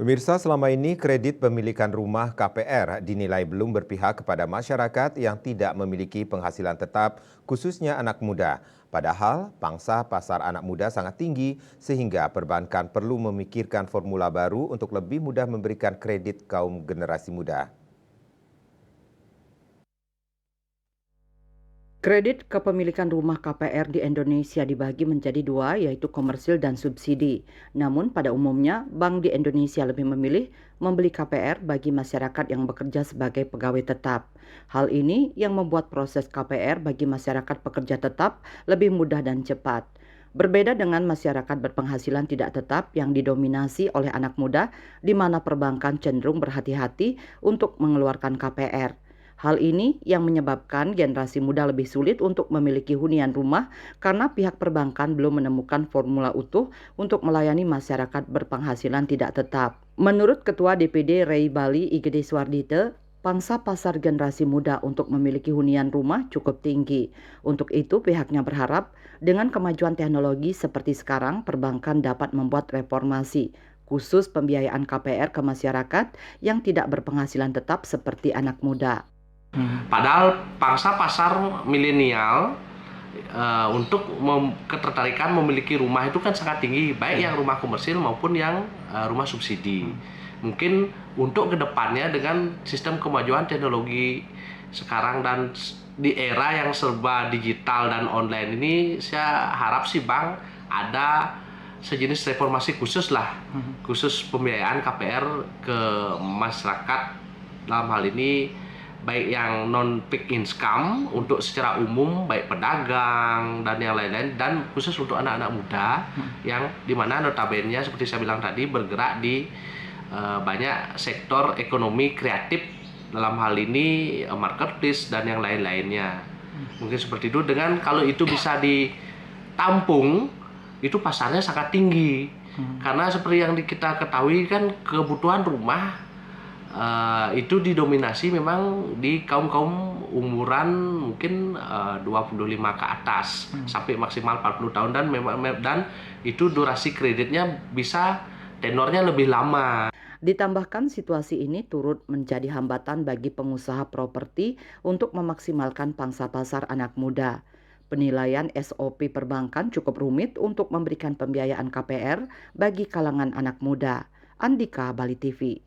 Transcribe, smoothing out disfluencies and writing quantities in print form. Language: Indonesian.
Pemirsa, selama ini kredit pemilikan rumah KPR dinilai belum berpihak kepada masyarakat yang tidak memiliki penghasilan tetap, khususnya anak muda. Padahal pangsa pasar anak muda sangat tinggi sehingga perbankan perlu memikirkan formula baru untuk lebih mudah memberikan kredit kaum generasi muda. Kredit kepemilikan rumah KPR di Indonesia dibagi menjadi dua, yaitu komersil dan subsidi. Namun pada umumnya, bank di Indonesia lebih memilih membeli KPR bagi masyarakat yang bekerja sebagai pegawai tetap. Hal ini yang membuat proses KPR bagi masyarakat pekerja tetap lebih mudah dan cepat. Berbeda dengan masyarakat berpenghasilan tidak tetap yang didominasi oleh anak muda, di mana perbankan cenderung berhati-hati untuk mengeluarkan KPR. Hal ini yang menyebabkan generasi muda lebih sulit untuk memiliki hunian rumah karena pihak perbankan belum menemukan formula utuh untuk melayani masyarakat berpenghasilan tidak tetap. Menurut Ketua DPD Ray Bali IGD Suardite, pangsa pasar generasi muda untuk memiliki hunian rumah cukup tinggi. Untuk itu pihaknya berharap dengan kemajuan teknologi seperti sekarang, perbankan dapat membuat reformasi khusus pembiayaan KPR ke masyarakat yang tidak berpenghasilan tetap seperti anak muda. Padahal pangsa pasar milenial untuk ketertarikan memiliki rumah itu kan sangat tinggi, baik yang rumah komersil maupun yang rumah subsidi. Mungkin untuk kedepannya dengan sistem kemajuan teknologi sekarang dan di era yang serba digital dan online ini, saya harap sih Bang ada sejenis reformasi khusus lah, khusus pembiayaan KPR ke masyarakat dalam hal ini baik yang non peak income untuk secara umum, baik pedagang dan yang lain-lain, dan khusus untuk anak-anak muda yang dimana notabene seperti saya bilang tadi bergerak di banyak sektor ekonomi kreatif, dalam hal ini marketplace dan yang lain-lainnya. Mungkin seperti itu, dengan kalau itu bisa ditampung itu pasarnya sangat tinggi. Karena seperti yang kita ketahui kan kebutuhan rumah itu didominasi memang di kaum-kaum umuran mungkin 25 ke atas sampai maksimal 40 tahun, dan itu durasi kreditnya bisa tenornya lebih lama. Ditambahkan situasi ini turut menjadi hambatan bagi pengusaha properti untuk memaksimalkan pangsa pasar anak muda. Penilaian SOP perbankan cukup rumit untuk memberikan pembiayaan KPR bagi kalangan anak muda. Andika, Bali TV.